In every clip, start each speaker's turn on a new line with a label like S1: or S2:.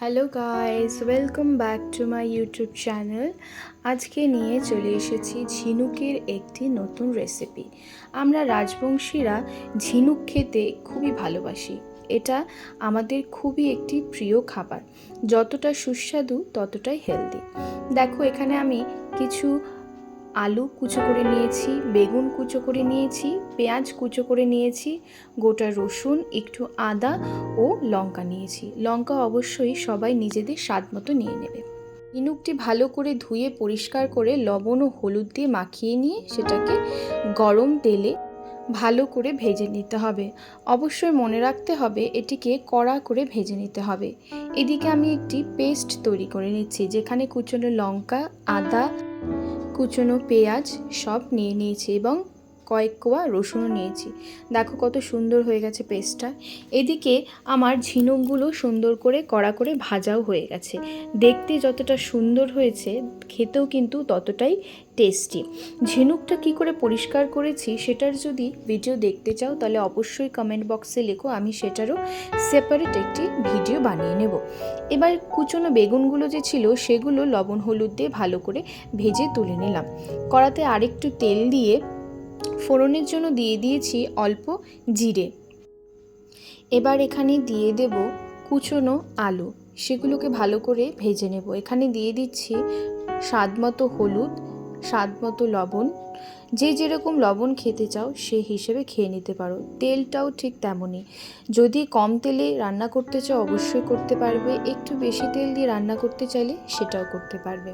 S1: Hello guys, welcome back to my YouTube channel. আজকে নিয়ে চলে এসেছি ঝিনুকের একটি নতুন রেসিপি। আমরা রাজবংশীরা ঝিনুক খেতে খুবই ভালোবাসি। এটা আমাদের খুবই একটি প্রিয় খাবার, যতটা সুস্বাদু ততটাই হেলদি। দেখো, এখানে আমি কিছু আলু কুচো করে নিয়েছি, বেগুন কুচো করে নিয়েছি, পেঁয়াজ কুচো করে নিয়েছি, গোটা রসুন, একটু আদা ও লঙ্কা নিয়েছি। লঙ্কা অবশ্যই সবাই নিজেদের স্বাদ মতো নিয়ে নেবে। ঝিনুকটি ভালো করে ধুয়ে পরিষ্কার করে লবণ ও হলুদ দিয়ে মাখিয়ে নিয়ে সেটাকে গরম তেলে ভালো করে ভেজে নিতে হবে। অবশ্যই মনে রাখতে হবে এটিকে কড়া করে ভেজে নিতে হবে। এদিকে আমি একটি পেস্ট তৈরি করে নিচ্ছি, যেখানে কুচনো লঙ্কা, আদা, কুচনো পেঁয়াজ সব নিয়ে নিয়েছি এবং কয়েক কোয়া রসুনও নিয়েছি। দেখো কত সুন্দর হয়ে গেছে পেস্টটা। এদিকে আমার ঝিনুকগুলো সুন্দর করে কড়া করে ভাজাও হয়ে গেছে। দেখতে যতটা সুন্দর হয়েছে, খেতেও কিন্তু ততটাই টেস্টি। ঝিনুকটা কি করে পরিষ্কার করেছি সেটার যদি ভিডিও দেখতে চাও তাহলে অবশ্যই কমেন্ট বক্সে লেখো, আমি সেটারও সেপারেট একটি ভিডিও বানিয়ে নেব। এবার কুচনো বেগুনগুলো যে ছিল সেগুলো লবণ হলুদ দিয়ে ভালো করে ভেজে তুলে নিলাম। কড়াতে আরেকটু তেল দিয়ে ফোড়নের জন্য দিয়ে দিয়েছি অল্প জিরে। এবার এখানে দিয়ে দেব কুচনো আলু, সেগুলোকে ভালো করে ভেজে নেব। এখানে দিয়ে দিচ্ছি স্বাদ মতো হলুদ, স্বাদ মতো লবণ। যে যেরকম লবণ খেতে চাও সে হিসেবে খেয়ে নিতে পারো। তেলটাও ঠিক তেমনই। যদি কম তেলে রান্না করতে চাও অবশ্যই করতে পারবে, একটু বেশি তেল দিয়ে রান্না করতে চাইলে সেটাও করতে পারবে।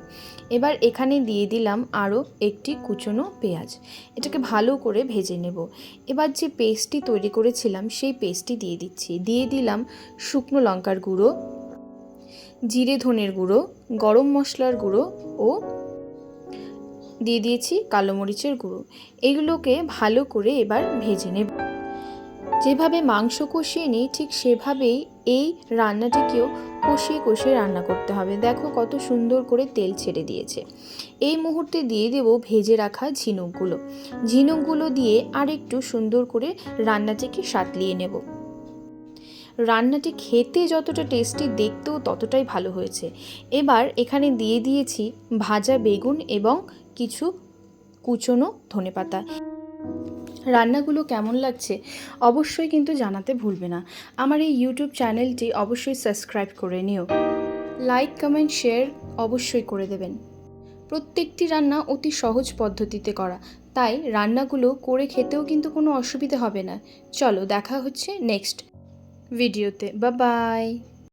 S1: এবার এখানে দিয়ে দিলাম আরও একটি কুচনো পেঁয়াজ। এটাকে ভালো করে ভেজে নেব। এবার যে পেস্টটি তৈরি করেছিলাম সেই পেস্টটি দিয়ে দিচ্ছি। দিয়ে দিলাম শুকনো লঙ্কার গুঁড়ো, জিরে ধনের গুঁড়ো, গরম মশলার গুঁড়ো ও দিয়ে দিয়েছি কালো মরিচের গুঁড়ো। এগুলোকে ভালো করে এবার ভেজে নেব। যেভাবে মাংস কষিয়ে নিই ঠিক সেভাবেই এই রান্নাটিকেও কষিয়ে কষিয়ে রান্না করতে হবে। দেখো কত সুন্দর করে তেল ছেড়ে দিয়েছে। এই মুহূর্তে দিয়ে দেব ভেজে রাখা ঝিনুকগুলো দিয়ে আর একটু সুন্দর করে রান্নাটিকে সাঁতলিয়ে নেব। রান্নাটি খেতে যতটা টেস্টি, দেখতেও ততটাই ভালো হয়েছে। এবার এখানে দিয়ে দিয়েছি ভাজা বেগুন এবং কিছু কুচনো ধনেপাতা। রান্নাগুলো কেমন লাগছে অবশ্যই কিন্তু জানাতে ভুলবে না। আমার এই ইউটিউব চ্যানেলটি অবশ্যই সাবস্ক্রাইব করে নিও। লাইক, কমেন্ট, শেয়ার অবশ্যই করে দেবেন। প্রত্যেকটি রান্না অতি সহজ পদ্ধতিতে করা, তাই রান্নাগুলো করে খেতেও কিন্তু কোনো অসুবিধা হবে না। চলো, দেখা হচ্ছে নেক্সট ভিডিওতে। Bye bye.